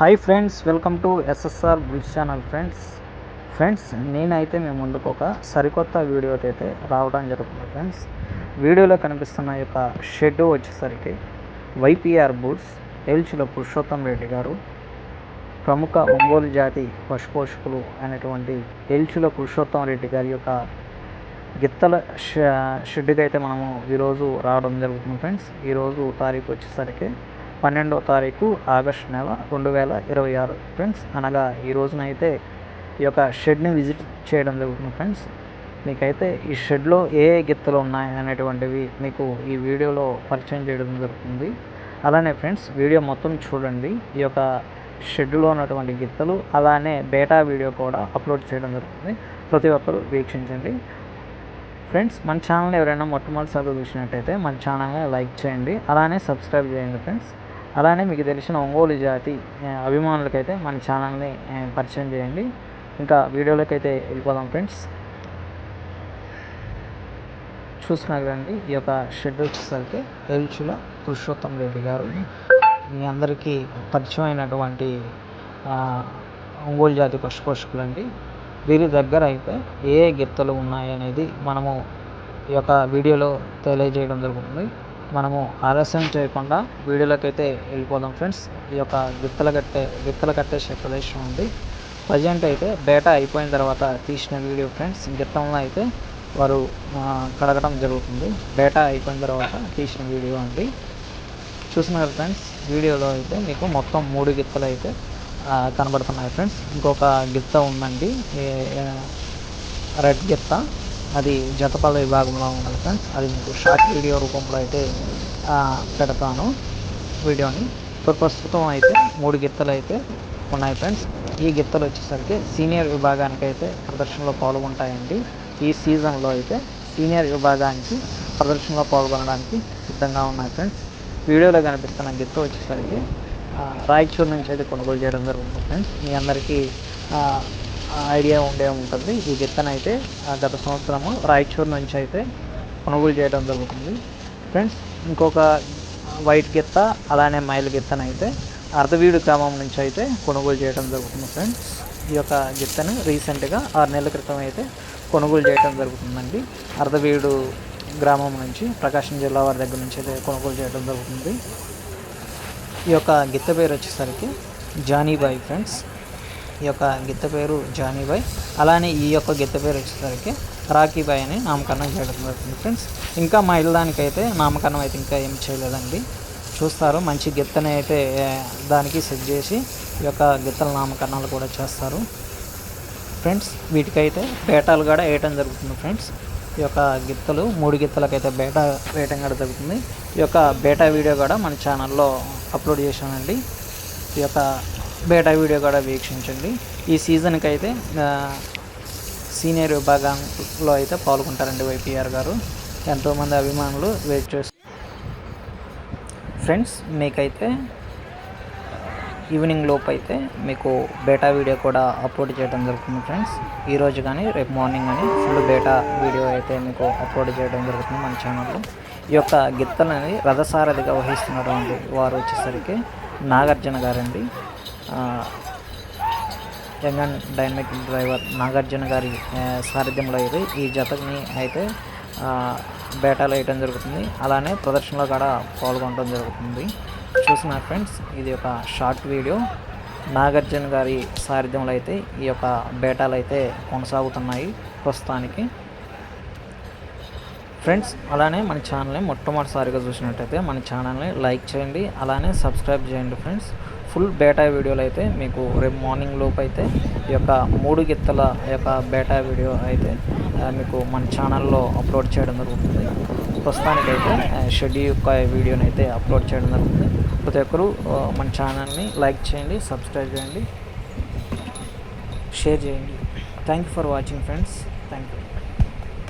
Hi friends, welcome to SSR bulls channel. Friends నేనైతే మీ ముందుకు ఒక సరికొత్త వీడియో అయితే రావడం జరుగుతుంది. వీడియోలో కనిపిస్తున్న యొక్క షెడ్ వచ్చేసరికి వైపీఆర్ బుల్స్ ఏల్చుల పురుషోత్తం రెడ్డి గారు, ప్రముఖ ఒంగోలు జాతి పశుపోషకులు అయినటువంటి ఏల్చుల పురుషోత్తం రెడ్డి గారి యొక్క గిత్తల షెడ్కి అయితే మనము ఈరోజు రావడం జరుగుతుంది. ఫ్రెండ్స్ ఈరోజు తారీఖు వచ్చేసరికి 12వ తారీఖు ఆగస్టు నెల 2026 ఫ్రెండ్స్, అనగా ఈ రోజునైతే ఈ యొక్క షెడ్ని విజిట్ చేయడం జరుగుతుంది. ఫ్రెండ్స్ మీకైతే ఈ షెడ్లో ఏ గిత్తలు ఉన్నాయి అనేటువంటివి మీకు ఈ వీడియోలో పరిచయం చేయడం జరుగుతుంది. అలానే ఫ్రెండ్స్ వీడియో మొత్తం చూడండి. ఈ యొక్క షెడ్లో ఉన్నటువంటి గిత్తలు అలానే బేటా వీడియో కూడా అప్లోడ్ చేయడం జరుగుతుంది. ప్రతి ఒక్కరు వీక్షించండి. ఫ్రెండ్స్ మన ఛానల్ ఎవరైనా మొట్టమొదటిసారిగా చూసినట్టయితే మన ఛానల్ని లైక్ చేయండి, అలానే సబ్స్క్రైబ్ చేయండి. ఫ్రెండ్స్ అలానే మీకు తెలిసిన ఒంగోలు జాతి అభిమానులకైతే మన ఛానల్ని పరిచయం చేయండి. ఇంకా వీడియోలోకి అయితే వెళ్ళిపోదాం. ఫ్రెండ్స్ చూస్తున్నారు కదండి, ఈ యొక్క షెడ్ వచ్చేసరికి ఏల్చుల పురుషోత్తం రెడ్డి గారు మీ అందరికీ పరిచయం అయినటువంటి ఒంగోలు జాతి పశుపోషకులు అండి. వీరి దగ్గర అయితే ఏ గిత్తలు ఉన్నాయనేది మనము ఈ యొక్క వీడియోలో తెలియజేయడం జరుగుతుంది. మనము ఆలస్యం చేయకుండా వీడియోలోకి అయితే వెళ్ళిపోదాం. ఫ్రెండ్స్ ఈ యొక్క గిత్తలు కట్టేసే ప్రదేశం ఉంది. ప్రజెంట్ అయితే బేటా అయిపోయిన తర్వాత తీసిన వీడియో. ఫ్రెండ్స్ గిత్తంలో అయితే వారు కడగడం జరుగుతుంది. బేటా అయిపోయిన తర్వాత తీసిన వీడియో అండి. చూస్తున్నారు ఫ్రెండ్స్, వీడియోలో అయితే మీకు మొత్తం 3 గిత్తలు అయితే కనబడుతున్నాయి. ఫ్రెండ్స్ ఇంకొక గిత్త ఉందండి, రెడ్ గిత్త, అది జతపల్ల విభాగంలో ఉన్నది. ఫ్రెండ్స్ అది మీకు షార్ట్ వీడియో రూపంలో అయితే పెడతాను వీడియోని. ప్రస్తుతం అయితే 3 గిత్తలు అయితే ఉన్నాయి. ఫ్రెండ్స్ ఈ గిత్తలు వచ్చేసరికి సీనియర్ విభాగానికి అయితే ప్రదర్శనలో పాల్గొంటాయండి. ఈ సీజన్లో అయితే సీనియర్ విభాగానికి ప్రదర్శనలో పాల్గొనడానికి సిద్ధంగా ఉన్నాయి. ఫ్రెండ్స్ వీడియోలో కనిపిస్తున్న గిత్త వచ్చేసరికి రాయచూరు నుంచి అయితే కొనుగోలు చేయడం జరుగుతుంది. ఫ్రెండ్స్ మీ అందరికీ ఐడియా ఉంటుంది. ఈ గిత్తనైతే గత సంవత్సరము రాయచూరు నుంచి అయితే కొనుగోలు చేయడం జరుగుతుంది. ఫ్రెండ్స్ ఇంకొక వైట్ గిత్త అలానే మైల్ గిత్తనైతే అర్ధవీడు గ్రామం నుంచి అయితే కొనుగోలు చేయడం జరుగుతుంది. ఫ్రెండ్స్ ఈ యొక్క గిత్తను రీసెంట్గా 6 నెలల క్రితం అయితే కొనుగోలు చేయడం జరుగుతుందండి. అర్ధవీడు గ్రామం నుంచి ప్రకాశం జిల్లా వారి దగ్గర నుంచి అయితే కొనుగోలు చేయడం జరుగుతుంది. ఈ యొక్క గిత్త పేరు వచ్చేసరికి జానీబాయ్. ఫ్రెండ్స్ ఈ యొక్క గిత్త పేరు జానీబాయ్, అలానే ఈ యొక్క గిత్త పేరు వచ్చేసరికి రాకీబాయ్ అని నామకరణం చేయడం జరుగుతుంది. ఫ్రెండ్స్ ఇంకా మా ఇళ్ళదానికైతే నామకరణం అయితే ఇంకా ఏం చేయలేదండి. చూస్తారు, మంచి గిత్తని అయితే దానికి సెట్ చేసి ఈ యొక్క గిత్తల నామకరణాలు కూడా చేస్తారు. ఫ్రెండ్స్ వీటికైతే బేటాలు కూడా వేయటం జరుగుతుంది. ఫ్రెండ్స్ ఈ యొక్క గిత్తలు 3 గిత్తలకైతే బేటా వేయటం కూడా జరుగుతుంది. ఈ యొక్క బేటా వీడియో కూడా మన ఛానల్లో అప్లోడ్ చేశానండి. ఈ యొక్క బేటా వీడియో కూడా వీక్షించండి. ఈ సీజన్కి అయితే సీనియర్ విభాగంలో అయితే పాల్గొంటారండి వైపీఆర్ గారు. ఎంతోమంది అభిమానులు వెయిట్ చేస్తారు. ఫ్రెండ్స్ మీకైతే ఈవినింగ్ లోపు అయితే మీకు బేటా వీడియో కూడా అప్లోడ్ చేయడం జరుగుతుంది. ఫ్రెండ్స్ ఈరోజు కానీ రేపు మార్నింగ్ కానీ ఫుల్ బేటా వీడియో అయితే మీకు అప్లోడ్ చేయడం జరుగుతుంది మన ఛానల్లో. ఈ యొక్క గిత్తలని రథసారథిగా వహిస్తున్నటువంటి వారు వచ్చేసరికి నాగార్జున గారండి. Young and dynamic driver Nagarjuna గారి సారథ్యంలో అయితే ఈ జతని అయితే బేటాలు వేయటం జరుగుతుంది. అలానే ప్రదర్శనలో కూడా పాల్గొనడం జరుగుతుంది. చూసిన ఫ్రెండ్స్ ఇది ఒక షార్ట్ వీడియో. నాగార్జున గారి సారథ్యంలో అయితే ఈ యొక్క బేటాలు అయితే కొనసాగుతున్నాయి ప్రస్తుతానికి. ఫ్రెండ్స్ అలానే మన ఛానల్ని మొట్టమొదటిసారిగా చూసినట్టయితే మన ఛానల్ని లైక్ చేయండి, అలానే సబ్స్క్రైబ్ చేయండి. ఫ్రెండ్స్ ఫుల్ బేటా వీడియోలు అయితే మీకు రేపు మార్నింగ్ లోపు అయితే ఈ యొక్క 3 గిత్తల యొక్క బేటా వీడియో అయితే మీకు మన ఛానల్లో అప్లోడ్ చేయడం జరుగుతుంది. ప్రస్తుతానికైతే షెడ్ యొక్క వీడియోని అయితే అప్లోడ్ చేయడం జరుగుతుంది. ప్రతి ఒక్కరూ మన ఛానల్ని లైక్ చేయండి, సబ్స్క్రైబ్ చేయండి, షేర్ చేయండి. Thank you for watching friends. Thank you.